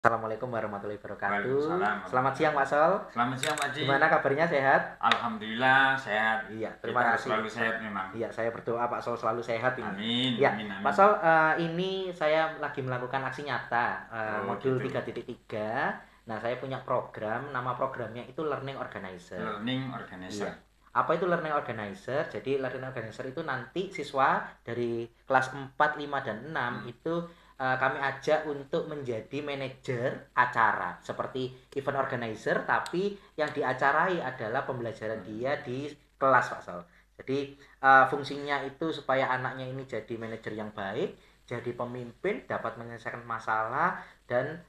Assalamualaikum warahmatullahi wabarakatuh. Waalaikumsalam Selamat siang Pak warahmatullahi Sol. wabarakatuh. Selamat siang Pak Ji. Gimana kabarnya, sehat? Alhamdulillah sehat. Iya, Kita terima harus kasih. selalu sehat memang. Iya, saya berdoa Pak Sol selalu sehat ini. Amin, Ya, amin, Pak amin. Sol, ini saya lagi melakukan aksi nyata, Oh modul gitu. 3.3. Nah, saya punya program, nama programnya itu Learning Organizer. Learning Iya. organizer. Apa itu Learning Organizer? Jadi Learning Organizer itu nanti siswa dari kelas 4, 5, dan 6 Hmm. itu kami ajak untuk menjadi manajer acara seperti event organizer, tapi yang diacarai adalah pembelajaran dia di kelas, Pak Sol. Jadi fungsinya itu supaya anaknya ini jadi manajer yang baik, jadi pemimpin, dapat menyelesaikan masalah, dan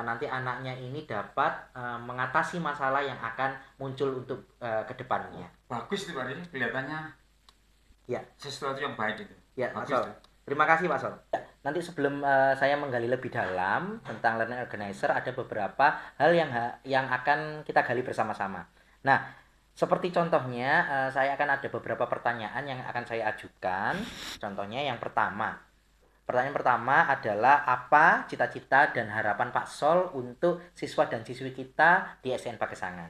nanti anaknya ini dapat mengatasi masalah yang akan muncul untuk kedepannya. Bagus nih Pak Ji, kelihatannya Ya, sesuatu yang baik itu. ya, Pak Bagus Sol. tuh. Terima kasih, Pak Sol. Ya, nanti sebelum saya menggali lebih dalam tentang learning organizer, ada beberapa hal yang akan kita gali bersama-sama. Nah, seperti contohnya, saya akan ada beberapa pertanyaan yang akan saya ajukan. Contohnya yang pertama. Pertanyaan pertama adalah apa cita-cita dan harapan Pak Sol untuk siswa dan siswi kita di SDN Pagesangan?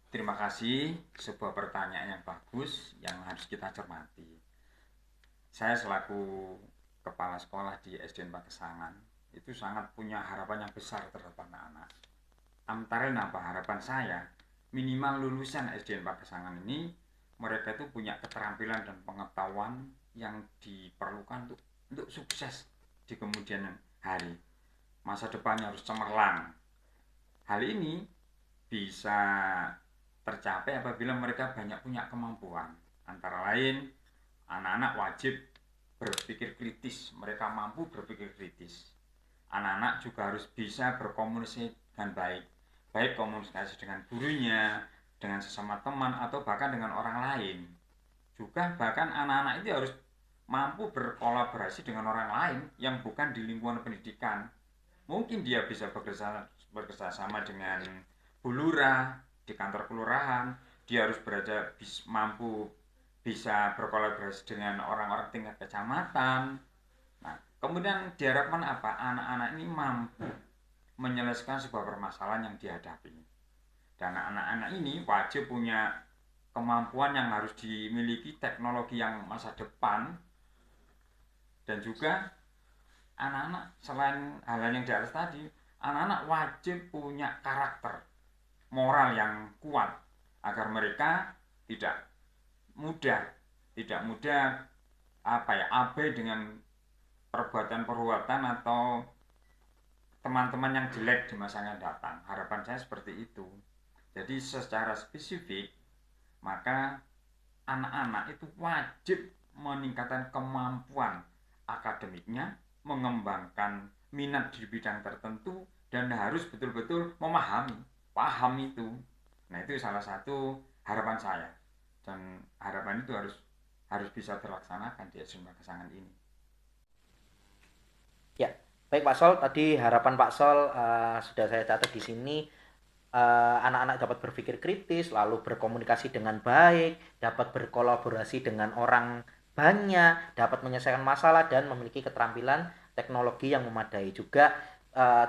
Terima kasih, sebuah pertanyaan yang bagus yang harus kita cermati. Saya selaku kepala sekolah di SDN Pagesangan itu sangat punya harapan yang besar terhadap anak-anak. Antara apa harapan saya, minimal lulusan SDN Pagesangan ini mereka itu punya keterampilan dan pengetahuan yang diperlukan untuk sukses di kemudian hari. Masa depannya harus cemerlang. Hal ini bisa tercapai apabila mereka banyak punya kemampuan. Antara lain, anak-anak wajib berpikir kritis, mereka mampu berpikir kritis. Anak-anak juga harus bisa berkomunikasi dengan baik, baik komunikasi dengan gurunya, dengan sesama teman, atau bahkan dengan orang lain. Juga bahkan anak-anak itu harus mampu berkolaborasi dengan orang lain yang bukan di lingkungan pendidikan. Mungkin dia bisa bekerja sama dengan Bu Lurah di kantor kelurahan, dia harus mampu bisa berkolaborasi dengan orang-orang tingkat kecamatan. Nah, kemudian diharapkan apa? Anak-anak ini mampu menyelesaikan sebuah permasalahan yang dihadapi. Dan anak-anak ini wajib punya kemampuan yang harus dimiliki teknologi yang masa depan, dan juga anak-anak selain hal-hal yang di atas tadi, anak-anak wajib punya karakter moral yang kuat agar mereka tidak mudah tidak mudah abai dengan perbuatan-perbuatan atau teman-teman yang jelek di masa yang datang. Harapan saya seperti itu. Jadi secara spesifik, maka anak-anak itu wajib meningkatkan kemampuan akademiknya, mengembangkan minat di bidang tertentu, dan harus betul-betul paham itu. Nah, itu salah satu harapan saya, dan harapan itu harus bisa terlaksanakan di SDN Pagesangan ini. Ya, baik Pak Sol. Tadi harapan Pak Sol sudah saya catat di sini. Anak-anak dapat berpikir kritis, lalu berkomunikasi dengan baik, dapat berkolaborasi dengan orang banyak, dapat menyelesaikan masalah, dan memiliki keterampilan teknologi yang memadai. Juga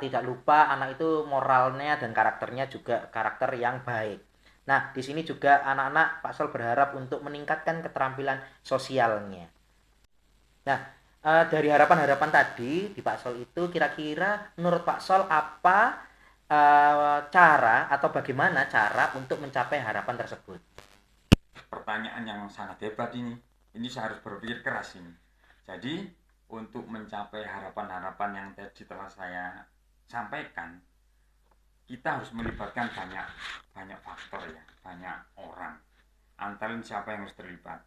tidak lupa anak itu moralnya dan karakternya juga karakter yang baik. Nah, di sini juga anak-anak Pak Sol berharap untuk meningkatkan keterampilan sosialnya. Nah, dari harapan-harapan tadi di Pak Sol itu, kira-kira menurut Pak Sol apa cara atau bagaimana cara untuk mencapai harapan tersebut? Pertanyaan yang sangat hebat ini. Ini saya harus berpikir keras ini. Jadi, untuk mencapai harapan-harapan yang tadi telah saya sampaikan, kita harus melibatkan banyak faktor ya, banyak orang. Antara siapa yang harus terlibat?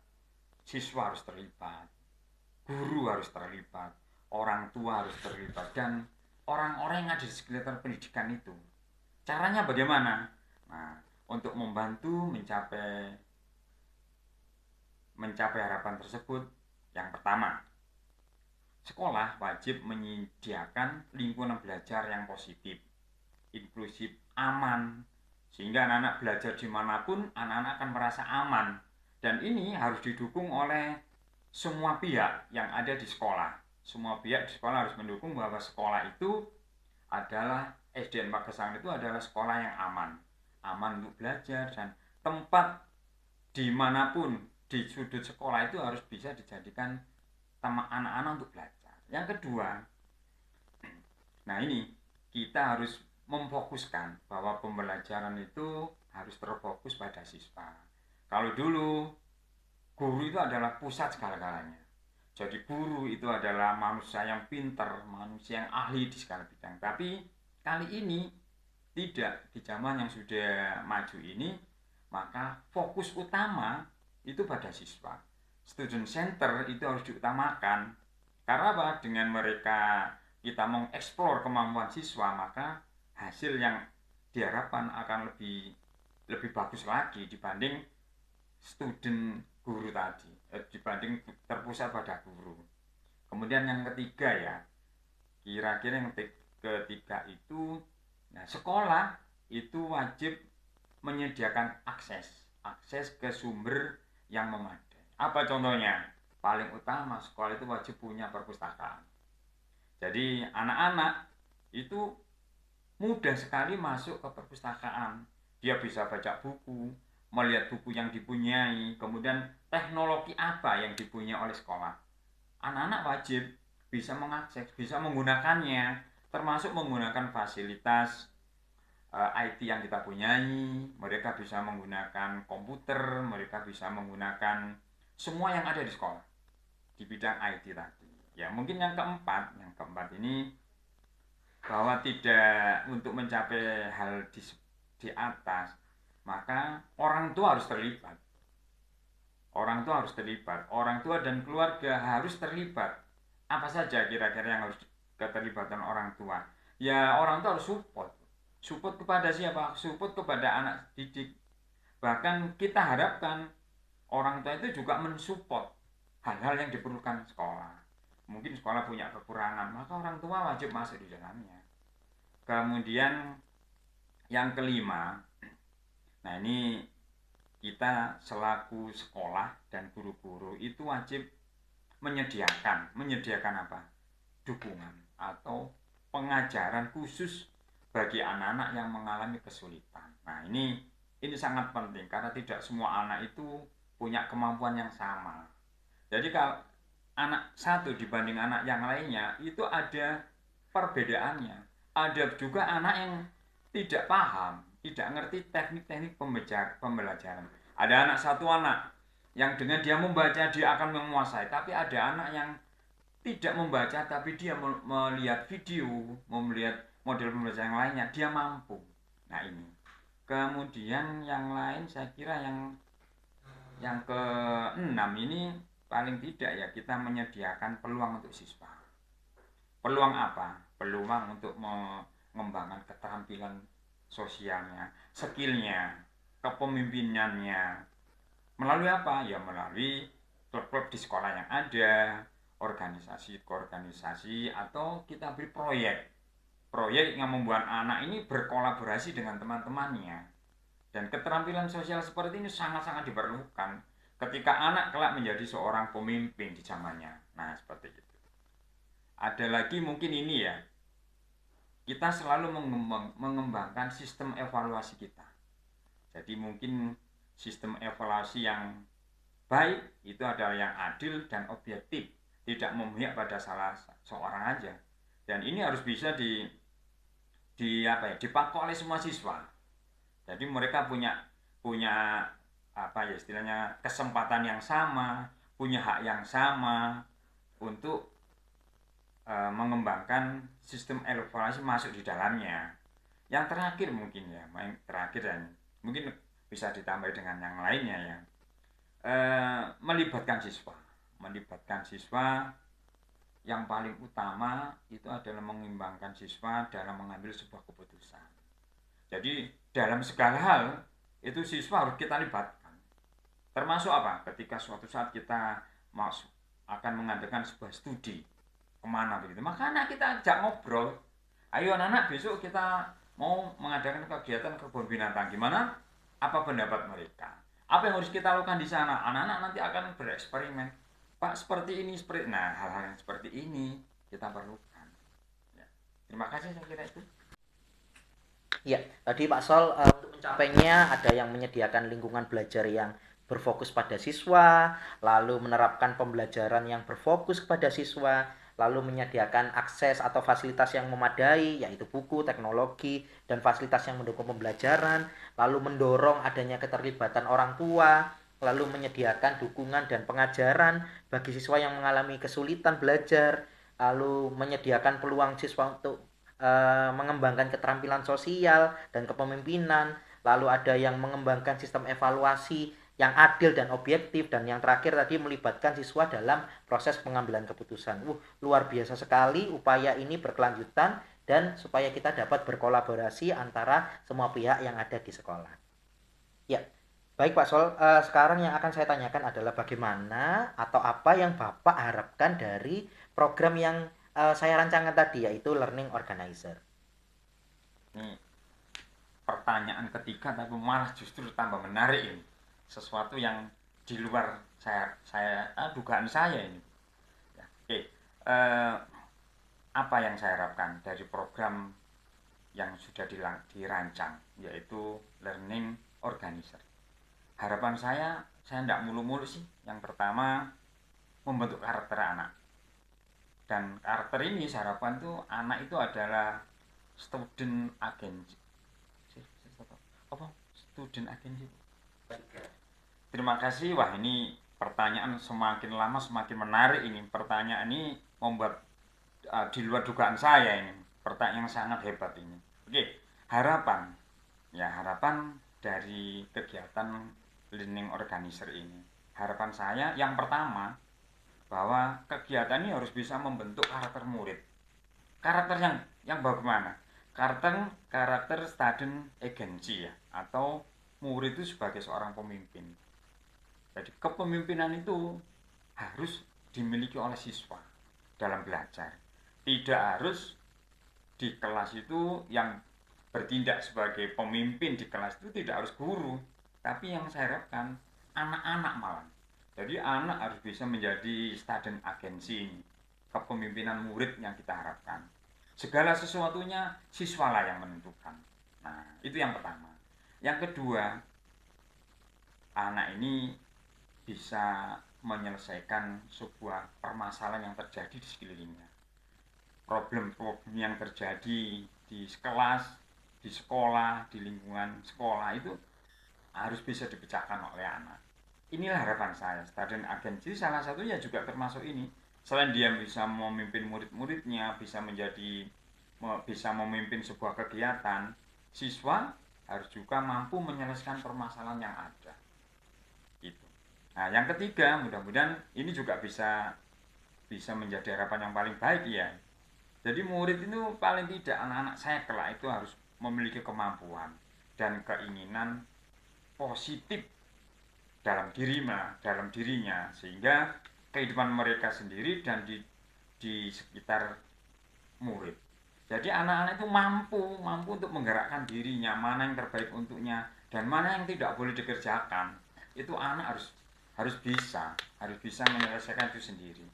Siswa harus terlibat, guru harus terlibat, orang tua harus terlibat, dan orang-orang yang ada di sekitar pendidikan itu. Caranya bagaimana? Nah, untuk membantu mencapai harapan tersebut, yang pertama, sekolah wajib menyediakan lingkungan belajar yang positif, inklusif, aman, sehingga anak-anak belajar dimanapun anak-anak akan merasa aman. Dan ini harus didukung oleh semua pihak yang ada di sekolah. Semua pihak di sekolah harus mendukung bahwa sekolah itu adalah SDN Pagesangan itu adalah sekolah yang aman untuk belajar, dan tempat dimanapun di sudut sekolah itu harus bisa dijadikan sama anak-anak untuk belajar. Yang kedua, nah ini kita harus memfokuskan bahwa pembelajaran itu harus terfokus pada siswa. Kalau dulu guru itu adalah pusat segala-galanya. Jadi guru itu adalah manusia yang pintar, manusia yang ahli di segala bidang. Tapi kali ini tidak, di zaman yang sudah maju ini, maka fokus utama itu pada siswa. Student center itu harus diutamakan. Karena apa? Dengan mereka kita mengeksplor kemampuan siswa, maka hasil yang diharapkan akan lebih bagus lagi dibanding student guru tadi, dibanding terpusat pada guru. Kemudian yang ketiga ya, kira-kira yang ketiga itu, nah sekolah itu wajib menyediakan akses ke sumber yang memadai. Apa contohnya? Paling utama sekolah itu wajib punya perpustakaan. Jadi anak-anak itu mudah sekali masuk ke perpustakaan. Dia bisa baca buku, melihat buku yang dipunyai, kemudian teknologi apa yang dipunyai oleh sekolah. Anak-anak wajib bisa mengakses, bisa menggunakannya, termasuk menggunakan fasilitas IT yang kita punyai. Mereka bisa menggunakan komputer, mereka bisa menggunakan semua yang ada di sekolah di bidang IT tadi. Ya, mungkin yang keempat ini bahwa tidak, untuk mencapai hal di atas, maka orang tua harus terlibat. Orang tua dan keluarga harus terlibat. Apa saja kira-kira yang harus keterlibatan orang tua? Ya, orang tua harus support kepada siapa? Support kepada anak didik. Bahkan kita harapkan orang tua itu juga mensupport hal-hal yang diperlukan sekolah. Mungkin sekolah punya kekurangan, maka orang tua wajib masuk di dalamnya. Kemudian yang kelima, nah ini kita selaku sekolah dan guru-guru itu wajib menyediakan apa? Dukungan atau pengajaran khusus bagi anak-anak yang mengalami kesulitan. Nah, ini sangat penting karena tidak semua anak itu punya kemampuan yang sama. Jadi kalau anak satu dibanding anak yang lainnya itu ada perbedaannya. Ada juga anak yang tidak paham, tidak ngerti teknik-teknik pembelajaran. Ada satu anak yang dengan dia membaca dia akan menguasai, tapi ada anak yang tidak membaca tapi dia melihat video, melihat model pembelajaran yang lainnya, dia mampu. Nah ini. Kemudian yang lain saya kira yang keenam ini paling tidak ya, kita menyediakan peluang untuk siswa. Peluang apa? Peluang untuk mengembangkan keterampilan sosialnya, skillnya, kepemimpinannya. Melalui apa? Ya melalui klub-klub di sekolah yang ada, organisasi, atau kita beri proyek yang membuat anak ini berkolaborasi dengan teman-temannya. Dan keterampilan sosial seperti ini sangat-sangat diperlukan ketika anak kelak menjadi seorang pemimpin di zamannya. Nah, seperti itu. Ada lagi mungkin ini ya, kita selalu mengembangkan sistem evaluasi kita. Jadi mungkin sistem evaluasi yang baik itu adalah yang adil dan objektif, tidak memihak pada salah seorang aja. Dan ini harus bisa dipakai oleh semua siswa. Jadi mereka punya apa ya istilahnya, kesempatan yang sama, punya hak yang sama untuk mengembangkan sistem evaluasi masuk di dalamnya. Yang terakhir mungkin ya, dan mungkin bisa ditambah dengan yang lainnya ya, melibatkan siswa. Yang paling utama itu adalah mengimbangkan siswa dalam mengambil sebuah keputusan. Jadi dalam segala hal itu siswa harus kita libatkan. Termasuk apa? Ketika suatu saat kita akan mengadakan sebuah studi kemana begitu, maka anak kita ajak ngobrol. Ayo anak-anak, besok kita mau mengadakan kegiatan kebun binatang, gimana? Apa pendapat mereka? Apa yang harus kita lakukan di sana? Anak-anak nanti akan bereksperimen. Pak, seperti ini, seperti. Nah, hal-hal yang seperti ini kita perlukan. Ya. Terima kasih, saya kira itu. Ya, tadi Pak Sol untuk mencapainya ada yang menyediakan lingkungan belajar yang berfokus pada siswa, lalu menerapkan pembelajaran yang berfokus kepada siswa, lalu menyediakan akses atau fasilitas yang memadai, yaitu buku, teknologi, dan fasilitas yang mendukung pembelajaran, lalu mendorong adanya keterlibatan orang tua, lalu menyediakan dukungan dan pengajaran bagi siswa yang mengalami kesulitan belajar, lalu menyediakan peluang siswa untuk mengembangkan keterampilan sosial dan kepemimpinan, lalu ada yang mengembangkan sistem evaluasi yang adil dan objektif, dan yang terakhir tadi melibatkan siswa dalam proses pengambilan keputusan. Luar biasa sekali upaya ini berkelanjutan dan supaya kita dapat berkolaborasi antara semua pihak yang ada di sekolah. Ya, baik Pak Sol, sekarang yang akan saya tanyakan adalah bagaimana atau apa yang Bapak harapkan dari program yang saya rancangkan tadi, yaitu Learning Organizer. Ini pertanyaan ketiga tapi malah justru tambah menarik ini. Sesuatu yang di luar dugaan saya ini. Ya, oke. Apa yang saya harapkan dari program yang sudah dirancang, yaitu Learning Organizer. Harapan saya tidak mulu-mulu sih. Yang pertama, membentuk karakter anak. Dan karakter ini saya harapkan tuh anak itu adalah student agency. Apa? Student agency. Terima kasih. Wah, ini pertanyaan semakin lama semakin menarik ini. Pertanyaan ini membuat di luar dugaan saya ini. Pertanyaan yang sangat hebat ini. Oke, harapan. Ya, harapan dari kegiatan Learning Organizer ini. Harapan saya yang pertama, bahwa kegiatan ini harus bisa membentuk karakter murid. Karakter yang bagaimana? Karakter student agency ya, atau murid itu sebagai seorang pemimpin. Jadi kepemimpinan itu harus dimiliki oleh siswa dalam belajar. Tidak harus di kelas itu yang bertindak sebagai pemimpin di kelas itu tidak harus guru, tapi yang saya harapkan anak-anak malah. Jadi anak harus bisa menjadi student agency, kepemimpinan murid yang kita harapkan. Segala sesuatunya siswalah yang menentukan. Nah, itu yang pertama. Yang kedua, anak ini bisa menyelesaikan sebuah permasalahan yang terjadi di sekelilingnya. Problem-problem yang terjadi di kelas, di sekolah, di lingkungan sekolah itu harus bisa dipecahkan oleh anak. Inilah harapan saya. Student agency salah satunya juga termasuk ini. Selain dia bisa memimpin murid-muridnya, bisa memimpin sebuah kegiatan, siswa harus juga mampu menyelesaikan permasalahan yang ada. Gitu. Nah, yang ketiga, mudah-mudahan ini juga bisa menjadi harapan yang paling baik ya. Jadi murid itu paling tidak anak-anak saya kelak itu harus memiliki kemampuan dan keinginan positif dalam dirinya, sehingga kehidupan mereka sendiri dan di sekitar murid. Jadi anak-anak itu mampu untuk menggerakkan dirinya, mana yang terbaik untuknya dan mana yang tidak boleh dikerjakan. Itu anak harus bisa menyelesaikan itu sendiri.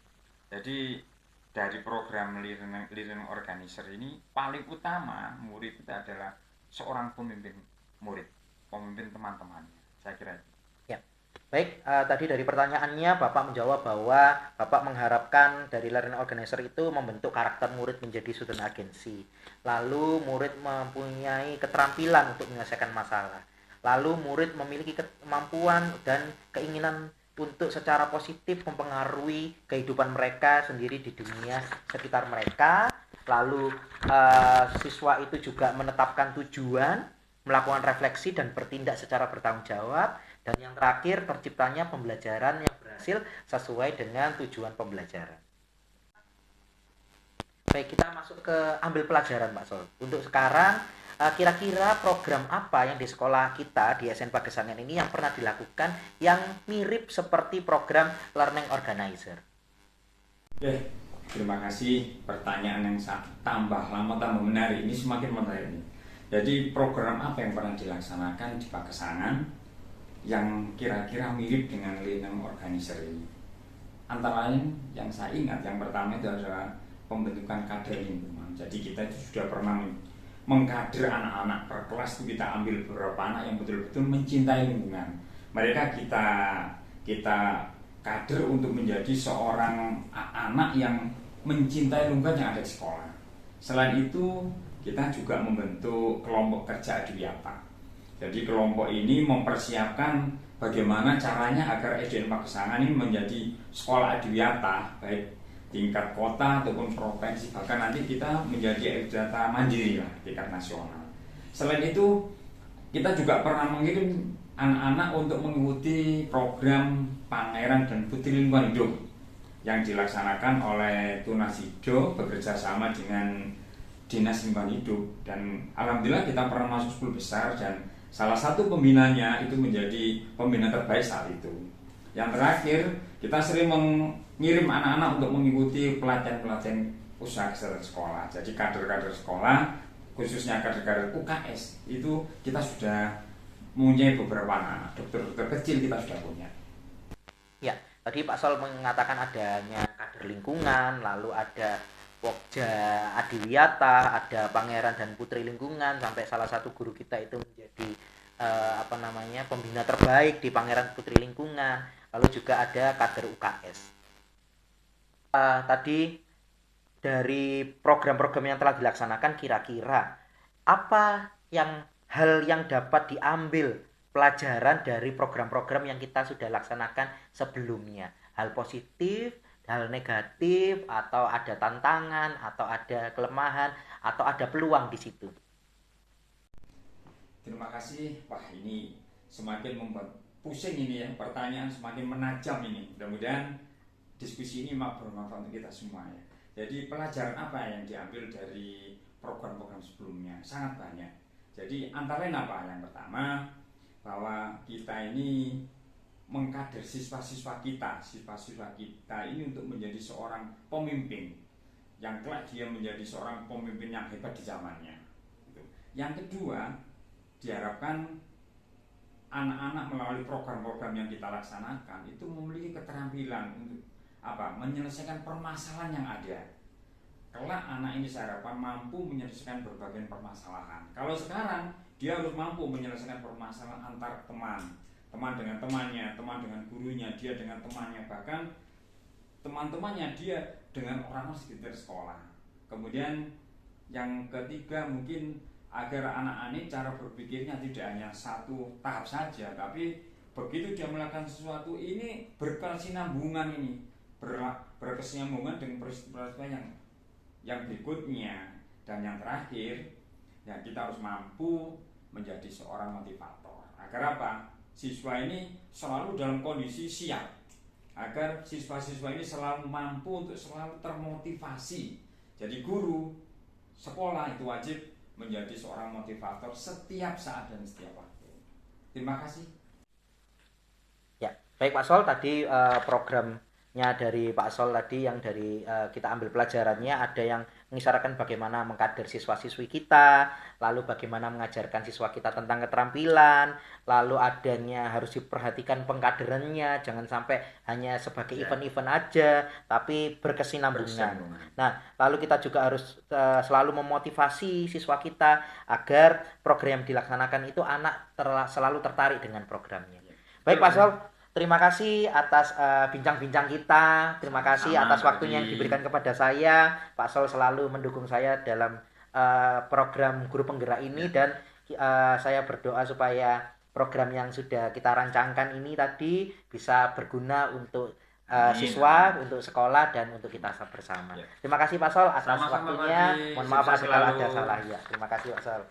Jadi dari program Learning Organizer ini paling utama murid itu adalah seorang pemimpin murid, pemimpin teman-temannya. Saya kira itu. Baik, tadi dari pertanyaannya Bapak menjawab bahwa Bapak mengharapkan dari Learning Organizer itu membentuk karakter murid menjadi student agency. Lalu murid mempunyai keterampilan untuk menyelesaikan masalah. Lalu murid memiliki kemampuan dan keinginan untuk secara positif mempengaruhi kehidupan mereka sendiri di dunia sekitar mereka. Lalu siswa itu juga menetapkan tujuan, melakukan refleksi dan bertindak secara bertanggung jawab. Dan yang terakhir, terciptanya pembelajaran yang berhasil sesuai dengan tujuan pembelajaran. Baik, kita masuk ke ambil pelajaran Pak Sol. Untuk sekarang, kira-kira program apa yang di sekolah kita di SN Pagesangan ini yang pernah dilakukan yang mirip seperti program Learning Organizer? Oke, terima kasih. Pertanyaan yang tambah lama tambah menarik. Ini semakin menarik. Jadi program apa yang pernah dilaksanakan di Pagesangan yang kira-kira mirip dengan Learning Organizer ini? Antara lain yang saya ingat, yang pertama itu adalah pembentukan kader lingkungan. Jadi kita sudah pernah mengkader anak-anak per kelas itu, kita ambil beberapa anak yang betul-betul mencintai lingkungan. Mereka kita kader untuk menjadi seorang anak yang mencintai lingkungan yang ada di sekolah. Selain itu, kita juga membentuk kelompok kerja adiwiyata. Jadi kelompok ini mempersiapkan bagaimana caranya agar SDN Pagesangan ini menjadi sekolah adiwiyata, baik tingkat kota ataupun provinsi, bahkan nanti kita menjadi adiwiyata mandiri lah, tingkat nasional. Selain itu, kita juga pernah mengirim anak-anak untuk mengikuti program Pangeran dan Putri Lingkungan Hidup yang dilaksanakan oleh Tunasido bekerja sama dengan Dinas Lingkungan Hidup, dan alhamdulillah kita pernah masuk 10 besar dan salah satu pembinanya itu menjadi pembina terbaik saat itu. Yang terakhir, kita sering mengirim anak-anak untuk mengikuti pelatihan-pelatihan usaha kesehatan sekolah. Jadi kader-kader sekolah, khususnya kader-kader UKS, itu kita sudah mempunyai beberapa anak, dokter-dokter kecil kita sudah punya. Ya, tadi Pak Sol mengatakan adanya kader lingkungan, lalu ada Pokja Adiwiyata, ada Pangeran dan Putri Lingkungan, sampai salah satu guru kita itu menjadi pembina terbaik di Pangeran Putri Lingkungan, lalu juga ada kader UKS. Tadi dari program-program yang telah dilaksanakan, kira-kira apa hal yang dapat diambil pelajaran dari program-program yang kita sudah laksanakan sebelumnya? Hal positif, hal negatif, atau ada tantangan, atau ada kelemahan, atau ada peluang di situ? Terima kasih. Wah, ini semakin membuat pusing ini ya, pertanyaan semakin menajam ini. Mudah-mudahan diskusi ini bermanfaat untuk kita semua ya. Jadi pelajaran apa yang diambil dari program-program sebelumnya? Sangat banyak. Jadi antara lain apa? Yang pertama, bahwa kita ini mengkader siswa-siswa kita ini untuk menjadi seorang pemimpin yang kelak dia menjadi seorang pemimpin yang hebat di zamannya. Yang kedua, diharapkan anak-anak melalui program-program yang kita laksanakan itu memiliki keterampilan untuk menyelesaikan permasalahan yang ada. Kelak anak ini saya harapkan mampu menyelesaikan berbagai permasalahan. Kalau sekarang dia harus mampu menyelesaikan permasalahan antar teman dengan temannya, teman dengan gurunya, dia dengan temannya, bahkan teman-temannya dia dengan orang sekitar sekolah. Kemudian yang ketiga, mungkin agar anak-anak ini cara berpikirnya tidak hanya satu tahap saja, tapi begitu dia melakukan sesuatu ini berkesinambungan, berkesinambungan dengan peristiwa yang berikutnya. Dan yang terakhir, ya kita harus mampu menjadi seorang motivator. Agar apa? Siswa ini selalu dalam kondisi siap, agar siswa-siswa ini selalu mampu untuk selalu termotivasi. Jadi guru sekolah itu wajib menjadi seorang motivator setiap saat dan setiap waktu. Terima kasih. Ya, baik Pak Sol, tadi programnya dari Pak Sol tadi yang dari kita ambil pelajarannya, ada yang mengisyaratkan bagaimana mengkader siswa-siswi kita, lalu bagaimana mengajarkan siswa kita tentang keterampilan, lalu adanya harus diperhatikan pengkaderannya, jangan sampai hanya sebagai event-event aja, tapi berkesinambungan. Nah, lalu kita juga harus selalu memotivasi siswa kita agar program yang dilaksanakan itu anak selalu tertarik dengan programnya. Baik Pak Sol, terima kasih atas bincang-bincang kita. Terima kasih atas waktunya yang diberikan kepada saya. Pak Sol selalu mendukung saya dalam program Guru Penggerak ini, dan saya berdoa supaya program yang sudah kita rancangkan ini tadi bisa berguna untuk siswa, untuk sekolah, dan untuk kita bersama. Terima kasih Pak Sol atas waktunya. Mohon maaf kalau ada salah ya. Terima kasih Pak Sol.